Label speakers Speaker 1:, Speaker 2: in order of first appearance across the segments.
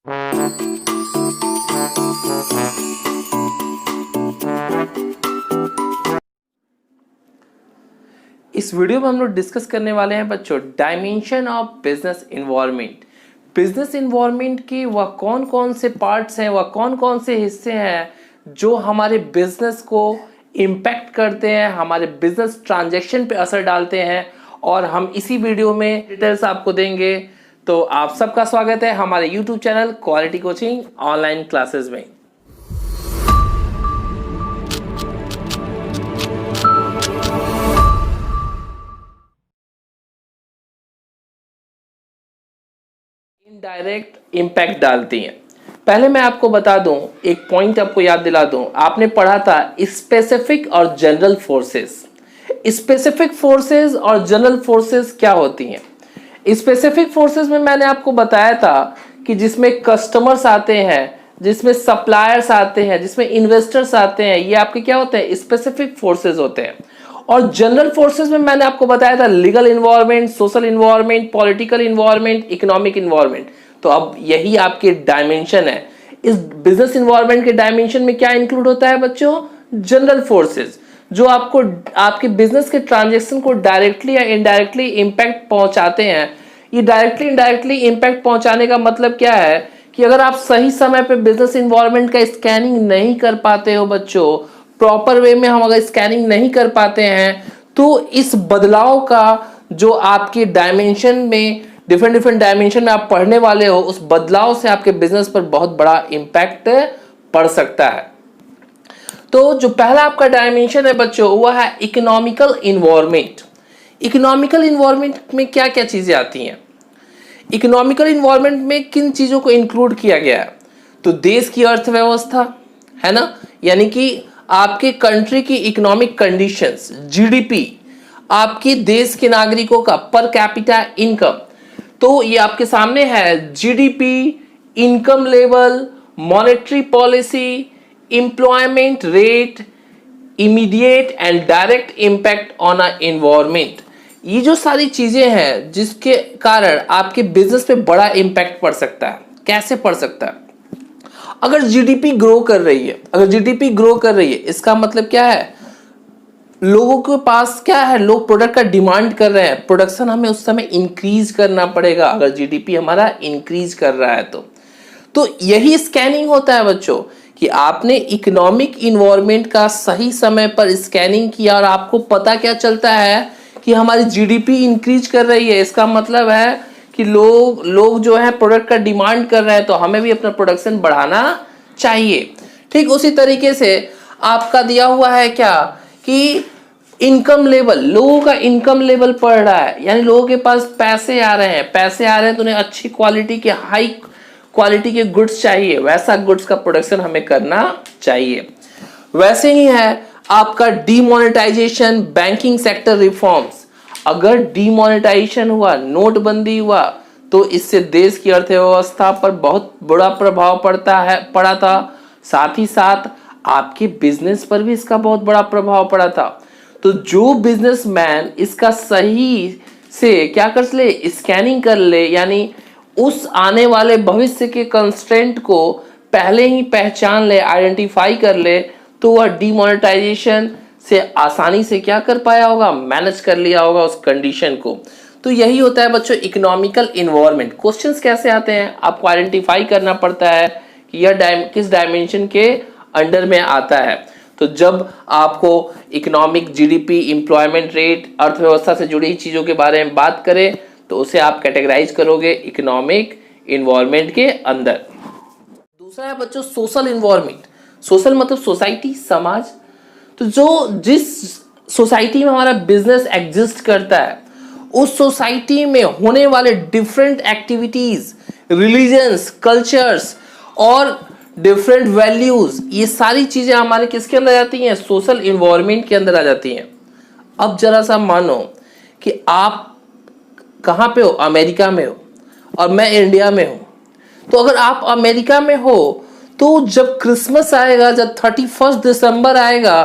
Speaker 1: इस वीडियो में हम लोग डिस्कस करने वाले हैं बच्चों dimension of business environment. Business environment की वह कौन कौन से पार्ट्स हैं, वह कौन कौन से हिस्से हैं जो हमारे बिजनेस को इम्पैक्ट करते हैं, हमारे बिजनेस ट्रांजैक्शन पे असर डालते हैं, और हम इसी वीडियो में डिटेल्स आपको देंगे। तो आप सबका स्वागत है हमारे YouTube channel quality coaching online classes में। इनडायरेक्ट इम्पैक्ट डालती हैं। पहले मैं आपको बता दूं, एक पॉइंट आपको याद दिला दूं, आपने पढ़ा था स्पेसिफिक और जनरल फोर्सेस। स्पेसिफिक फोर्सेस और जनरल फोर्सेस क्या होती हैं? स्पेसिफिक फोर्सेस में मैंने आपको बताया था कि जिसमें कस्टमर्स आते हैं, जिसमें सप्लायर्स आते हैं, जिसमें इन्वेस्टर्स आते हैं, ये आपके क्या होते हैं? स्पेसिफिक फोर्सेस होते हैं। और जनरल फोर्सेस में मैंने आपको बताया था legal environment, social environment, political environment, economic environment. तो अब यही आपके डायमेंशन है। इस बिजनेस इन्वायरमेंट के डायमेंशन में क्या इंक्लूड होता है बच्चों? जनरल फोर्सेस, जो आपको आपके बिजनेस के ट्रांजेक्शन को डायरेक्टली या इनडायरेक्टली इंपैक्ट पहुंचाते हैं। ये डायरेक्टली इनडायरेक्टली इंपैक्ट पहुंचाने का मतलब क्या है कि अगर आप सही समय पे बिजनेस इन्वायरमेंट का स्कैनिंग नहीं कर पाते हो बच्चों, प्रॉपर वे में हम अगर स्कैनिंग नहीं कर पाते हैं, तो इस बदलाव का जो आपके डायमेंशन में डिफरेंट डायमेंशन में आप पढ़ने वाले हो, उस बदलाव से आपके बिजनेस पर बहुत बड़ा इंपैक्ट पड़ सकता है। तो जो पहला आपका डायमेंशन है बच्चों, वह है इकोनॉमिकल इन्वायरमेंट। इकोनॉमिकल इन्वायरमेंट में क्या क्या चीजें आती हैं? इकोनॉमिकल इन्वायरमेंट में किन चीजों को इंक्लूड किया गया है? तो देश की अर्थव्यवस्था है ना, यानी कि आपके कंट्री की इकोनॉमिक कंडीशंस, जीडीपी, आपके देश के नागरिकों का पर कैपिटा इनकम। तो ये आपके सामने है GDP, income level, monetary policy, employment rate, immediate and direct impact on a environment. ये जो सारी चीजें हैं जिसके कारण आपके बिजनेस पे बड़ा इंपैक्ट पड़ सकता है। कैसे पड़ सकता है? अगर जीडीपी ग्रो कर रही है, इसका मतलब क्या है? लोगों के पास क्या है? लोग प्रोडक्ट का डिमांड कर रहे हैं, प्रोडक्शन हमें उस समय इंक्रीज करना पड़ेगा अगर जीडीपी हमारा इंक्रीज कर रहा है तो यही स्कैनिंग होता है बच्चों कि आपने इकोनॉमिक इन्वायरमेंट का सही समय पर स्कैनिंग किया और आपको पता क्या चलता है कि हमारी जीडीपी इंक्रीज कर रही है। इसका मतलब है कि लोग जो है प्रोडक्ट का डिमांड कर रहे हैं, तो हमें भी अपना प्रोडक्शन बढ़ाना चाहिए। ठीक उसी तरीके से आपका दिया हुआ है क्या कि इनकम लेवल, लोगों का इनकम लेवल बढ़ रहा है, यानी लोगों के पास पैसे आ रहे हैं तो उन्हें अच्छी क्वालिटी के, हाई क्वालिटी के गुड्स चाहिए, वैसा गुड्स का प्रोडक्शन हमें करना चाहिए। वैसे ही है आपका डीमोनेटाइजेशन, बैंकिंग सेक्टर रिफॉर्म्स। अगर डीमोनेटाइजेशन हुआ, नोटबंदी हुआ, तो इससे देश की अर्थव्यवस्था पर बहुत बड़ा प्रभाव पड़ा था। साथ ही साथ आपके बिजनेस पर भी इसका बहुत बड़ा प्रभाव पड़ा था। तो जो बिजनेसमैन इसका सही से क्या कर ले, स्कैनिंग कर ले, यानी उस आने वाले भविष्य के कंस्ट्रेंट को पहले ही पहचान ले, आइडेंटिफाई कर ले, तो वह डीमोनेटाइजेशन से आसानी से क्या कर पाया होगा? मैनेज कर लिया होगा उस कंडीशन को। तो यही होता है बच्चों इकोनॉमिकल इन्वायरमेंट। क्वेश्चंस कैसे आते हैं? आपको आइडेंटिफाई करना पड़ता है कि यह किस डायमेंशन के अंडर में आता है। तो जब आपको इकोनॉमिक, जीडीपी, एम्प्लॉयमेंट रेट, अर्थव्यवस्था से जुड़ी चीजों के बारे में बात करें, तो उसे आप कैटेगराइज करोगे इकोनॉमिक इन्वायरमेंट के अंदर। दूसरा है बच्चों सोशल इन्वायरमेंट। सोशल मतलब सोसाइटी, समाज। तो जिस सोसाइटी में हमारा बिजनेस एग्जिस्ट करता है, उस सोसाइटी में होने वाले डिफरेंट एक्टिविटीज, रिलीजन्स, कल्चर्स और डिफरेंट वैल्यूज, ये सारी चीजें हमारे किसके अंदर आती हैं? सोशल इन्वायरमेंट के अंदर आ जाती हैं। अब जरा सा मानो कि आप कहां पे हो? अमेरिका में हो और मैं इंडिया में हूं। तो अगर आप अमेरिका में हो, तो जब क्रिसमस आएगा, जब 31 दिसंबर आएगा,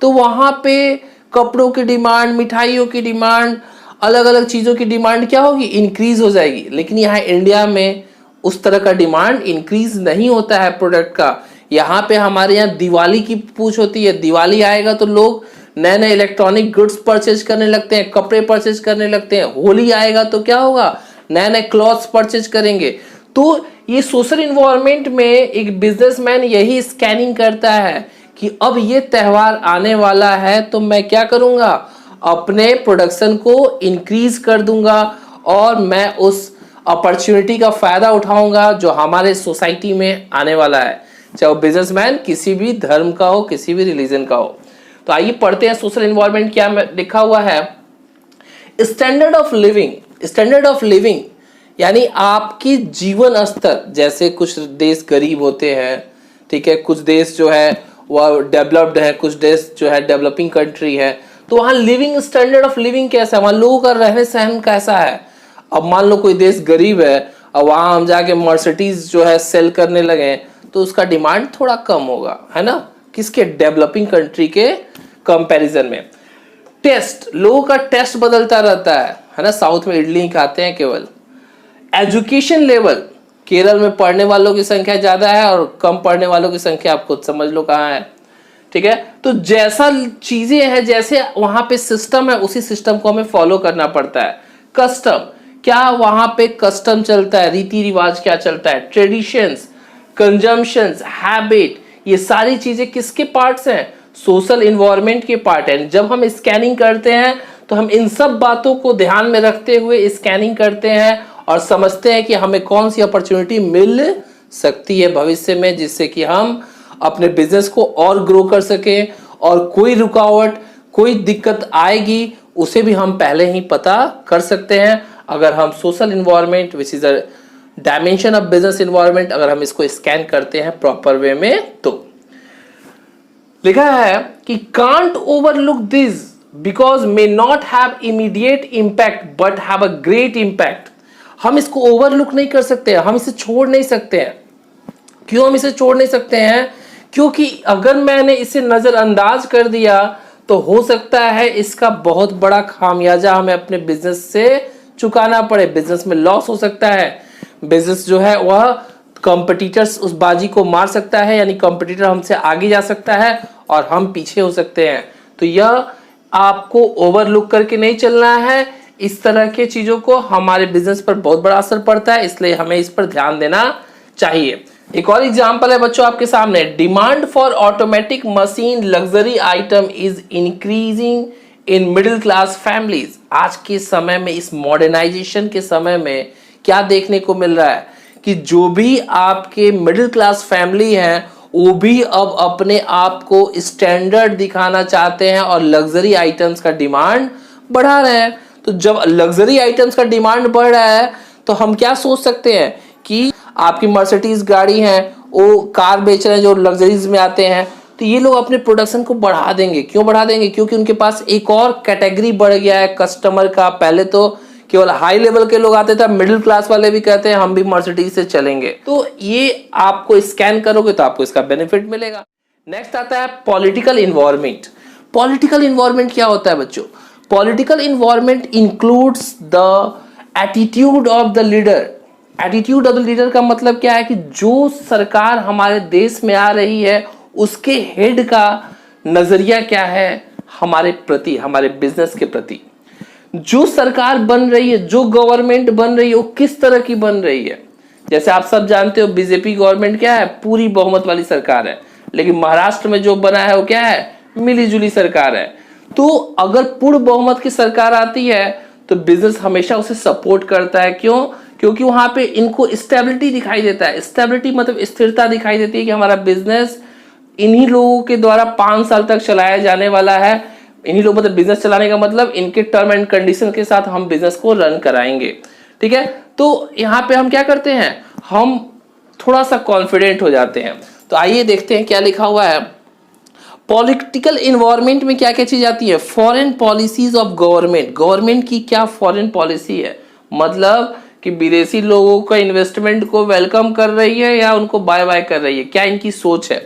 Speaker 1: तो वहां पे कपड़ों की डिमांड, मिठाइयों की डिमांड, अलग अलग चीजों की डिमांड क्या होगी? इंक्रीज हो जाएगी। लेकिन यहाँ इंडिया में उस तरह का डिमांड इंक्रीज नहीं होता है प्रोडक्ट का। यहाँ पे हमारे यहाँ दिवाली की पूछ होती है, दिवाली आएगा तो लोग नए नए इलेक्ट्रॉनिक गुड्स परचेज करने लगते हैं, कपड़े परचेज करने लगते हैं। होली आएगा तो क्या होगा, नए नए क्लॉथ्स परचेज करेंगे। तो ये सोशल इन्वायरमेंट में एक बिजनेसमैन यही स्कैनिंग करता है कि अब ये त्यौहार आने वाला है तो मैं क्या करूंगा, अपने प्रोडक्शन को इंक्रीज कर दूंगा और मैं उस अपॉर्चुनिटी का फायदा उठाऊंगा जो हमारे सोसाइटी में आने वाला है, चाहे वो बिजनेसमैन किसी भी धर्म का हो, किसी भी रिलीजन का हो। तो आइए पढ़ते हैं सोशल इन्वायरमेंट क्या लिखा हुआ है। Standard of living, standard of living यानी आपकी जीवन स्तर। जैसे कुछ देश गरीब होते हैं, ठीक है, कुछ देश जो है वह डेवलप्ड है, कुछ देश जो है डेवलपिंग कंट्री है। तो वहाँ लिविंग स्टैंडर्ड ऑफ लिविंग कैसा है, वहाँ लोगों का रहने सहन कैसा है। अब मान लो कोई देश गरीब है और वहाँ हम जाके मर्सिडीज जो है सेल करने लगे तो उसका डिमांड थोड़ा कम होगा, है ना, किसके, डेवलपिंग कंट्री के कंपैरिजन में। टेस्ट, लोगों का टेस्ट बदलता रहता है ना, साउथ में इडली खाते हैं केवल। एजुकेशन लेवल, केरल में पढ़ने वालों की संख्या ज्यादा है और कम पढ़ने वालों की संख्या आप खुद समझ लो कहाँ है, ठीक है। तो जैसा चीजें हैं, जैसे वहां पे सिस्टम है, उसी सिस्टम को हमें फॉलो करना पड़ता है। कस्टम, क्या वहां पे कस्टम चलता है, रीति रिवाज क्या चलता है, ट्रेडिशंस, कंजम्पशंस, हैबिट, ये सारी चीजें किसके पार्ट्स हैं, सोशल इन्वायरमेंट के पार्ट है। जब हम स्कैनिंग करते हैं तो हम इन सब बातों को ध्यान में रखते हुए स्कैनिंग करते हैं और समझते हैं कि हमें कौन सी अपॉर्चुनिटी मिल सकती है भविष्य में, जिससे कि हम अपने बिजनेस को और ग्रो कर सकें और कोई रुकावट, कोई दिक्कत आएगी उसे भी हम पहले ही पता कर सकते हैं अगर हम social environment which is a dimension of business environment, अगर हम इसको स्कैन करते हैं प्रॉपर वे में। तो लिखा है कि can't overlook this because may not have immediate impact but have a great impact. हम इसको ओवरलुक नहीं कर सकते, हम इसे छोड़ नहीं सकते हैं। क्यों हम इसे छोड़ नहीं सकते हैं, क्योंकि अगर मैंने इसे नजरअंदाज कर दिया तो हो सकता है इसका बहुत बड़ा खामियाजा हमें अपने बिजनेस से चुकाना पड़े, बिजनेस में लॉस हो सकता है, बिजनेस जो है वह कंपटीटर्स उस बाजी को मार सकता है, यानी कंपटीटर हमसे आगे जा सकता है और हम पीछे हो सकते हैं। तो यह आपको ओवरलुक करके नहीं चलना है, इस तरह के चीजों को हमारे बिजनेस पर बहुत बड़ा असर पड़ता है, इसलिए हमें इस पर ध्यान देना चाहिए। एक और एग्जांपल है बच्चों आपके सामने, demand for automatic machine luxury item is increasing in middle class families. आज के समय में, इस मॉडर्नाइजेशन के समय में क्या देखने को मिल रहा है कि जो भी आपके मिडिल क्लास फैमिली हैं वो भी अब अपने आप को स्टैंडर्ड दिखाना चाहते हैं और लग्जरी आइटम्स का डिमांड बढ़ा रहे हैं। तो जब लग्जरी आइटम्स का डिमांड बढ़ रहा है तो हम क्या सोच सकते हैं कि आपकी मर्सिडीज गाड़ी है, वो कार बेच रहे हैं जो लग्जरीज में आते हैं, तो ये लोग अपने प्रोडक्शन को बढ़ा देंगे। क्यों बढ़ा देंगे, क्योंकि उनके पास एक और कैटेगरी बढ़ गया है कस्टमर का। पहले तो केवल हाई लेवल के लोग आते थे, मिडिल क्लास वाले भी कहते हैं हम भी मर्सिडीज से चलेंगे। तो ये आपको स्कैन करोगे तो आपको इसका बेनिफिट मिलेगा। नेक्स्ट आता है पॉलिटिकल इन्वायरमेंट। पॉलिटिकल इन्वायरमेंट क्या होता है बच्चों, political environment includes the attitude of the leader. Attitude of the leader का मतलब क्या है कि जो सरकार हमारे देश में आ रही है उसके हेड का नजरिया क्या है हमारे प्रति, हमारे बिजनेस के प्रति। जो सरकार बन रही है, जो गवर्नमेंट बन रही है वो किस तरह की बन रही है। जैसे आप सब जानते हो बीजेपी गवर्नमेंट क्या है, पूरी बहुमत वाली सरकार है, लेकिन महाराष्ट्र में जो बना है वो क्या है, मिली जुली सरकार है। तो अगर पूर्ण बहुमत की सरकार आती है तो बिजनेस हमेशा उसे सपोर्ट करता है। क्यों, क्योंकि वहां पे इनको स्टेबिलिटी दिखाई देता है। स्टेबिलिटी मतलब स्थिरता दिखाई देती है कि हमारा बिजनेस इन्हीं लोगों के द्वारा 5 साल तक चलाया जाने वाला है। इन्हीं लोग मतलब बिजनेस चलाने का मतलब इनके टर्म एंड कंडीशन के साथ हम बिजनेस को रन कराएंगे, ठीक है। तो यहाँ पे हम क्या करते हैं, हम थोड़ा सा कॉन्फिडेंट हो जाते हैं। तो आइए देखते हैं क्या लिखा हुआ है। पॉलिटिकल इन्वायरमेंट में क्या क्या चीज आती है, foreign policies of government. Government की क्या फॉरेन पॉलिसी है, मतलब कि विदेशी लोगों का इन्वेस्टमेंट को वेलकम कर रही है या उनको बाय बाय कर रही है, क्या इनकी सोच है,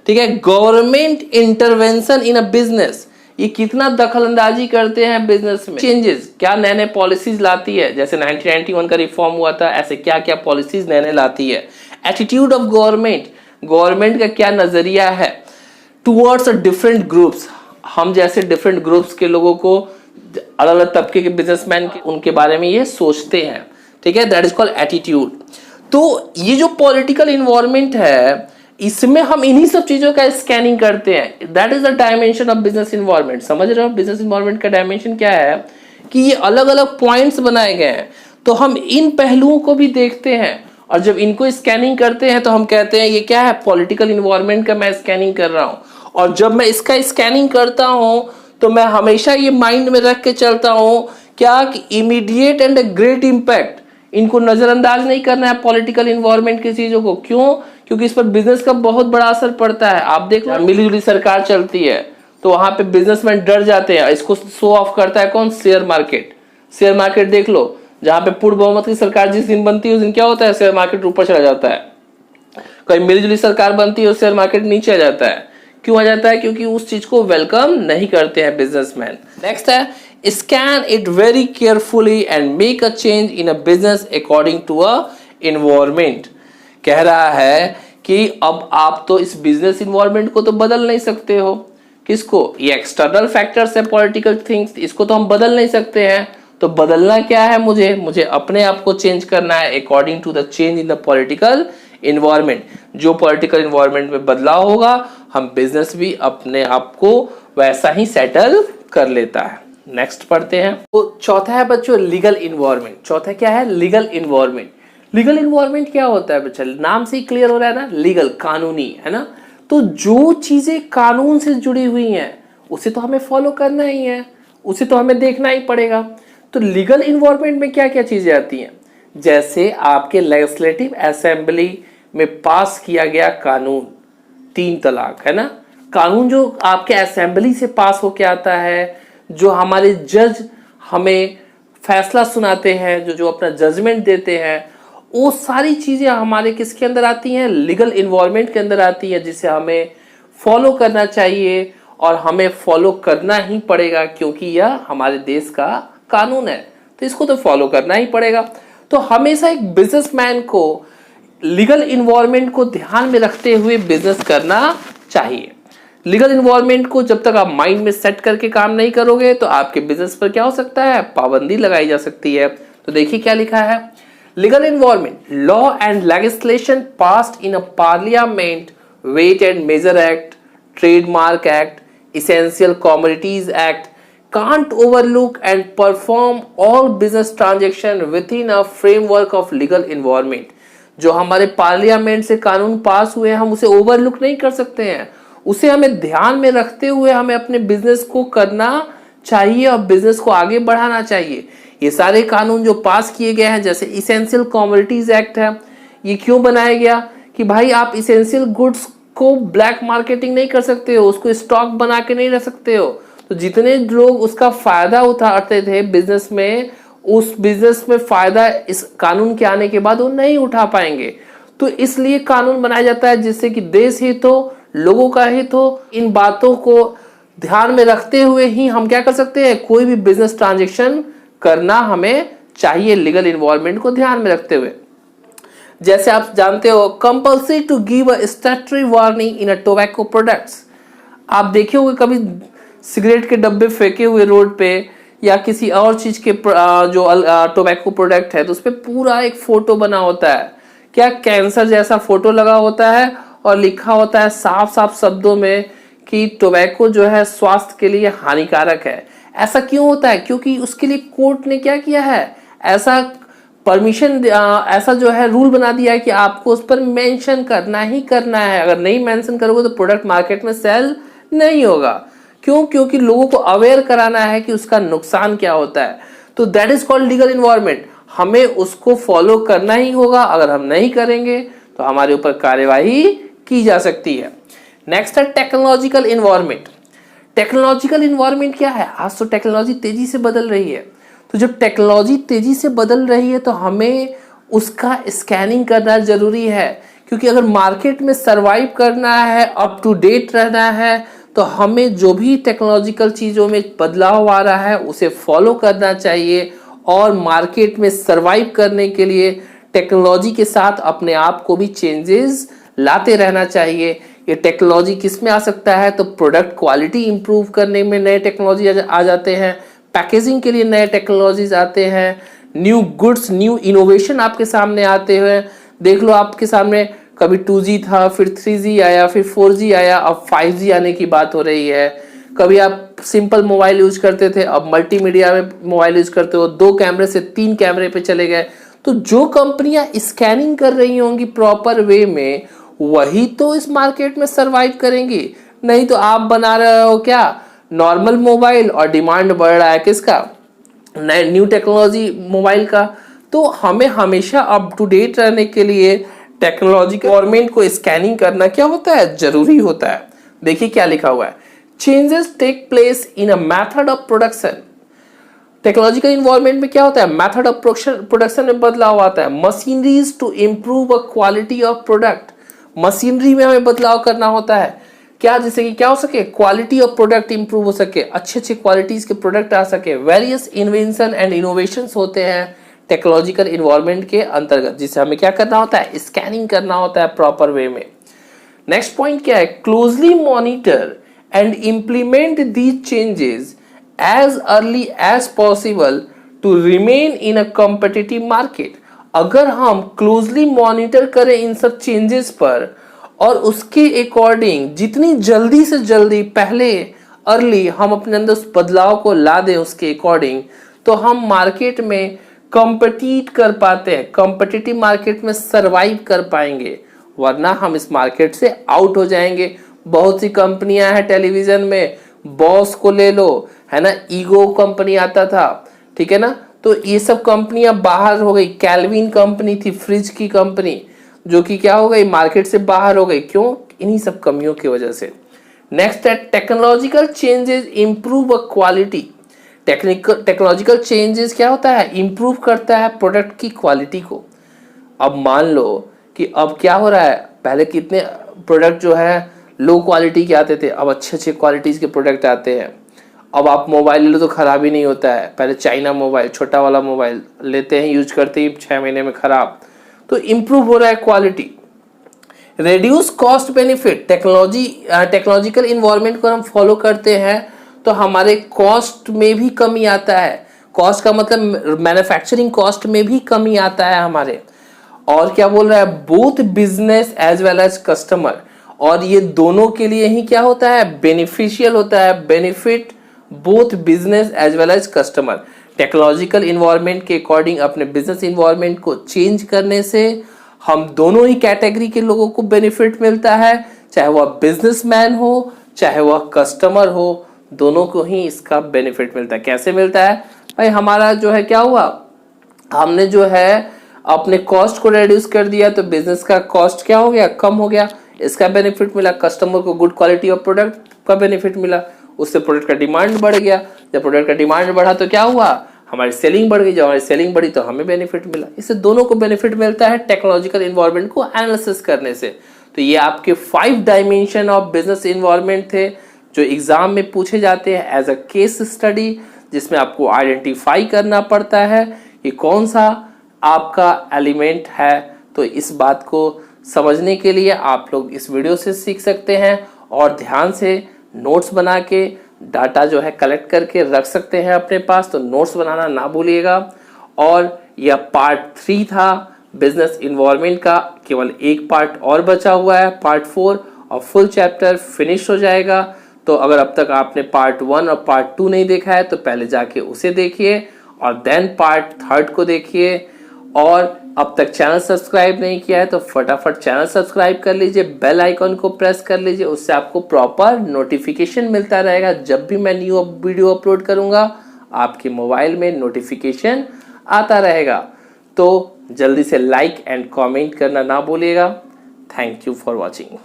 Speaker 1: ठीक है। Government intervention in a business, ये कितना दखल अंदाजी करते हैं बिजनेस में, चेंजेस क्या नए नए पॉलिसीज लाती है, जैसे 1991 का रिफॉर्म हुआ था, ऐसे क्या क्या पॉलिसीज नए नए लाती है। एटीट्यूड ऑफ गवर्नमेंट, गवर्नमेंट का क्या नजरिया है टूवर्ड्स डिफरेंट ग्रुप्स, हम जैसे डिफरेंट ग्रुप्स के लोगों को, अलग अलग तबके के बिजनेसमैन के, उनके बारे में ये सोचते हैं, ठीक है, दैट इज कॉल्ड एटीट्यूड। तो ये जो पॉलिटिकल इन्वायरमेंट है, इसमें हम इन्हीं सब चीजों का स्कैनिंग करते हैं, that is the dimension of business environment. समझ रहे हो बिजनेस इन्वायरमेंट का डायमेंशन क्या है, कि ये अलग अलग पॉइंट्स बनाए गए हैं, तो हम इन पहलुओं को भी देखते हैं, और जब इनको स्कैनिंग करते हैं तो हम कहते हैं ये क्या है, पॉलिटिकल इन्वायरमेंट का मैं स्कैनिंग कर रहा हूं। और जब मैं इसका स्कैनिंग करता हूं तो मैं हमेशा ये माइंड में रख के चलता हूं क्या, कि इमीडिएट एंड ग्रेट इंपैक्ट, इनको नजरअंदाज नहीं करना है पॉलिटिकल इन्वायरमेंट की चीजों को। क्यों? क्योंकि इस पर बिजनेस का बहुत बड़ा असर पड़ता है। आप देख लो, मिलीजुली सरकार चलती है तो वहां पे बिजनेसमैन डर जाते हैं, इसको शो ऑफ करता है कौन, शेयर मार्केट। शेयर मार्केट देख लो, जहां पे पूर्ण बहुमत की सरकार जिस दिन बनती है उस दिन क्या होता है, शेयर मार्केट ऊपर चला जाता है। कहीं मिलीजुली सरकार बनती है और शेयर मार्केट नीचे आ जाता है। क्यों आ जाता है? क्योंकि उस चीज को वेलकम नहीं करते हैं बिजनेसमैन। नेक्स्ट है, scan it very carefully and make a change in a business according to a environment. कह रहा है कि अब आप तो इस बिजनेस इन्वायरमेंट को तो बदल नहीं सकते हो। किसको? ये एक्सटर्नल फैक्टर्स है, पॉलिटिकल थिंग्स, इसको तो हम बदल नहीं सकते हैं। तो बदलना क्या है, मुझे अपने आप को चेंज करना है according to the change in the political environment. जो पॉलिटिकल इन्वायरमेंट में बदलाव होगा, हम बिजनेस भी अपने आप को वैसा ही सेटल कर लेता है। नेक्स्ट पढ़ते हैं। तो चौथा है बच्चों लीगल इन्वायरमेंट। चौथा क्या है? Legal environment. लीगल इन्वायरमेंट क्या होता है बच्चा? नाम से ही क्लियर हो रहा है ना, लीगल, कानूनी, है ना। तो जो चीजें कानून से जुड़ी हुई हैं उसे तो हमें फॉलो करना ही है, उसे तो हमें देखना ही पड़ेगा। तो लीगल इन्वायरमेंट में क्या क्या चीजें आती हैं? जैसे आपके लेजिस्लेटिव असेंबली में पास किया गया कानून 3 तलाक, है ना। कानून जो आपके असेंबली से पास होके आता है, जो हमारे जज हमें फैसला सुनाते हैं, जो अपना जजमेंट देते हैं, वो सारी चीजें हमारे किसके अंदर आती हैं? लीगल इन्वायरमेंट के अंदर आती है, जिसे हमें फॉलो करना चाहिए और हमें फॉलो करना ही पड़ेगा, क्योंकि यह हमारे देश का कानून है, तो इसको तो फॉलो करना ही पड़ेगा। तो हमेशा एक बिजनेसमैन को लीगल इन्वायरमेंट को ध्यान में रखते हुए बिजनेस करना चाहिए। लीगल इन्वायरमेंट को जब तक आप माइंड में सेट करके काम नहीं करोगे तो आपके बिजनेस पर क्या हो सकता है? पाबंदी लगाई जा सकती है। तो देखिए क्या लिखा है, legal environment, law and legislation passed in a parliament, weight and measure act, trademark act, essential commodities act can't overlook and perform all business transaction within a framework of legal environment। जो हमारे parliament से कानून पास हुए हैं, हम उसे overlook नहीं कर सकते हैं, उसे हमें ध्यान में रखते हुए हमें अपने बिजनेस को करना चाहिए और बिजनेस को आगे बढ़ाना चाहिए। ये सारे कानून जो पास किए गए हैं, जैसे इसेंशियल कमोडिटीज एक्ट है, ये क्यों बनाया गया? कि भाई आप इसेंशियल गुड्स को ब्लैक मार्केटिंग नहीं कर सकते हो, उसको स्टॉक बना के नहीं रख सकते हो। तो जितने लोग उसका फायदा उठाते थे बिजनेस में, उस बिजनेस में फायदा इस कानून के आने के बाद वो नहीं उठा पाएंगे। तो इसलिए कानून बनाया जाता है जिससे कि देश हित हो, लोगों का हित हो। इन बातों को ध्यान में रखते हुए ही हम क्या कर सकते हैं? कोई भी बिजनेस ट्रांजेक्शन करना हमें चाहिए, लीगल इन्वायरमेंट को ध्यान में रखते हुए। जैसे आप जानते हो, compulsory to give a statutory warning in a tobacco products. आप देखे होंगे कभी सिगरेट के डब्बे फेंके हुए रोड पे, या किसी और चीज के जो टोबैको प्रोडक्ट है, तो उस पर पूरा एक फोटो बना होता है, क्या कैंसर जैसा फोटो लगा होता है, और लिखा होता है साफ साफ शब्दों में कि टोबैको जो है स्वास्थ्य के लिए हानिकारक है। ऐसा क्यों होता है? क्योंकि उसके लिए कोर्ट ने क्या किया है, ऐसा परमिशन, ऐसा जो है रूल बना दिया है कि आपको उस पर मेंशन करना ही करना है। अगर नहीं मेंशन करोगे तो प्रोडक्ट मार्केट में सेल नहीं होगा। क्यों? क्योंकि लोगों को अवेयर कराना है कि उसका नुकसान क्या होता है। तो that is called legal environment. हमें उसको फॉलो करना ही होगा, अगर हम नहीं करेंगे तो हमारे ऊपर कार्यवाही की जा सकती है। नेक्स्ट है टेक्नोलॉजिकल इन्वायरमेंट। टेक्नोलॉजिकल इन्वायरमेंट क्या है? आज तो टेक्नोलॉजी तेजी से बदल रही है, तो जब टेक्नोलॉजी तेजी से बदल रही है तो हमें उसका स्कैनिंग करना जरूरी है, क्योंकि अगर मार्केट में सरवाइव करना है, अप टू डेट रहना है, तो हमें जो भी टेक्नोलॉजिकल चीज़ों में बदलाव आ रहा है उसे फॉलो करना चाहिए और मार्केट में सरवाइव करने के लिए टेक्नोलॉजी के साथ अपने आप को भी चेंजेस लाते रहना चाहिए। ये टेक्नोलॉजी किस में आ सकता है, तो प्रोडक्ट क्वालिटी इंप्रूव करने में नए टेक्नोलॉजी आ जाते हैं, पैकेजिंग के लिए नए टेक्नोलॉजीज आते हैं, न्यू गुड्स न्यू इनोवेशन आपके सामने आते हुए। देख लो आपके सामने कभी 2G था, फिर 3G आया, फिर 4G आया, अब 5G आने की बात हो रही है। कभी आप सिंपल मोबाइल यूज करते थे, अब मल्टीमीडिया में मोबाइल यूज करते हो, 2 कैमरे से 3 कैमरे पे चले गए। तो जो कंपनियां स्कैनिंग कर रही होंगी प्रॉपर वे में, वही तो इस मार्केट में सरवाइव करेंगी। नहीं तो आप बना रहे हो क्या नॉर्मल मोबाइल और डिमांड बढ़ रहा है किसका, नए न्यू टेक्नोलॉजी मोबाइल का। तो हमें हमेशा अप टू डेट रहने के लिए टेक्नोलॉजी गवर्नमेंट को स्कैनिंग करना क्या होता है, जरूरी होता है। देखिए क्या लिखा हुआ है, changes take place in a method of production. Technological involvement में क्या होता है, मेथड ऑफ प्रोडक्शन में बदलाव आता है। Machineries to improve a quality of product, machinery में हमें बदलाव करना होता है क्या, जैसे कि क्या हो सके, क्वालिटी ऑफ प्रोडक्ट इंप्रूव हो सके, अच्छे अच्छे क्वालिटीज के प्रोडक्ट आ सके। वेरियस इन्वेंशन एंड इनोवेशंस होते हैं टेक्नोलॉजिकल इन्वॉल्वमेंट के अंतर्गत, जिसे हमें क्या करना होता है, स्कैनिंग करना होता है प्रॉपर वे में। नेक्स्ट पॉइंट क्या है, closely monitor and implement these changes as early as possible to remain in a competitive market. अगर हम क्लोजली मॉनिटर करें इन सब चेंजेस पर और उसके अकॉर्डिंग जितनी जल्दी से जल्दी पहले अर्ली हम अपने अंदर उस बदलाव को ला दें उसके अकॉर्डिंग, तो हम मार्केट में कॉम्पिटिट कर पाते हैं, कॉम्पिटिटिव मार्केट में सरवाइव कर पाएंगे, वरना हम इस मार्केट से आउट हो जाएंगे। बहुत सी कंपनियां हैं टेलीविजन में, बॉस को ले लो, है ना, ईगो कंपनी आता था, ठीक है ना, तो ये सब कंपनियां बाहर हो गई। कैल्विन कंपनी थी, फ्रिज की कंपनी, जो कि क्या हो गई, मार्केट से बाहर हो गई। क्यों, इन्हीं सब कमियों की वजह से। नेक्स्ट है technological changes improve a quality. Technological changes क्या होता है, इंप्रूव करता है प्रोडक्ट की क्वालिटी को। अब मान लो कि अब क्या हो रहा है, पहले कितने प्रोडक्ट जो है लो क्वालिटी के आते थे, अब अच्छे अच्छे क्वालिटीज के प्रोडक्ट आते हैं। अब आप मोबाइल ले लो तो खराब ही नहीं होता है। पहले चाइना मोबाइल, छोटा वाला मोबाइल लेते हैं, यूज करते ही 6 महीने में खराब। तो इंप्रूव हो रहा है quality. Reduce cost benefit, technological involvement को हम फॉलो करते हैं तो हमारे कॉस्ट में भी कमी आता है। कॉस्ट का मतलब मैन्युफैक्चरिंग कॉस्ट में भी कमी आता है हमारे। और क्या बोल रहा है, both business as well as customer, और ये दोनों के लिए ही क्या होता है, बेनिफिशियल होता है, benefit both business as well as customer. Technological involvement के अकॉर्डिंग अपने बिजनेस इन्वॉल्वमेंट को चेंज करने से हम दोनों ही कैटेगरी के लोगों को बेनिफिट मिलता है, चाहे वह बिजनेसमैन हो चाहे वह कस्टमर हो, दोनों को ही इसका बेनिफिट मिलता है। कैसे मिलता है भाई, हमारा जो है क्या हुआ, हमने जो है अपने कॉस्ट को रिड्यूस कर दिया तो बिजनेस का कॉस्ट क्या हो गया, कम हो गया, इसका बेनिफिट मिला। कस्टमर को गुड क्वालिटी ऑफ प्रोडक्ट का बेनिफिट मिला, उससे प्रोडक्ट का डिमांड बढ़ गया। जब प्रोडक्ट का डिमांड बढ़ा तो क्या हुआ, हमारी सेलिंग बढ़ गई। जब हमारी सेलिंग बढ़ी तो हमें बेनिफिट मिला। इससे दोनों को बेनिफिट मिलता है टेक्नोलॉजिकल इन्वॉल्वमेंट को एनालिसिस करने से। तो ये आपके 5 डायमेंशन ऑफ बिजनेस इन्वॉल्वमेंट थे जो एग्जाम में पूछे जाते हैं एज अ केस स्टडी, जिसमें आपको आइडेंटिफाई करना पड़ता है कि कौन सा आपका एलिमेंट है। तो इस बात को समझने के लिए आप लोग इस वीडियो से सीख सकते हैं और ध्यान से नोट्स बना के डाटा जो है कलेक्ट करके रख सकते हैं अपने पास। तो नोट्स बनाना ना भूलिएगा। और यह पार्ट 3 था बिजनेस इन्वॉल्वमेंट का, केवल एक पार्ट और बचा हुआ है, पार्ट 4, और फुल चैप्टर फिनिश हो जाएगा। तो अगर अब तक आपने पार्ट 1 और पार्ट 2 नहीं देखा है तो पहले जाके उसे देखिए और देन पार्ट 3 को देखिए। और अब तक चैनल सब्सक्राइब नहीं किया है तो फटाफट चैनल सब्सक्राइब कर लीजिए, बेल आइकन को प्रेस कर लीजिए, उससे आपको प्रॉपर नोटिफिकेशन मिलता रहेगा। जब भी मैं न्यू वीडियो अपलोड करूंगा आपके मोबाइल में नोटिफिकेशन आता रहेगा। तो जल्दी से लाइक एंड कमेंट करना ना भूलिएगा। Thank you for watching.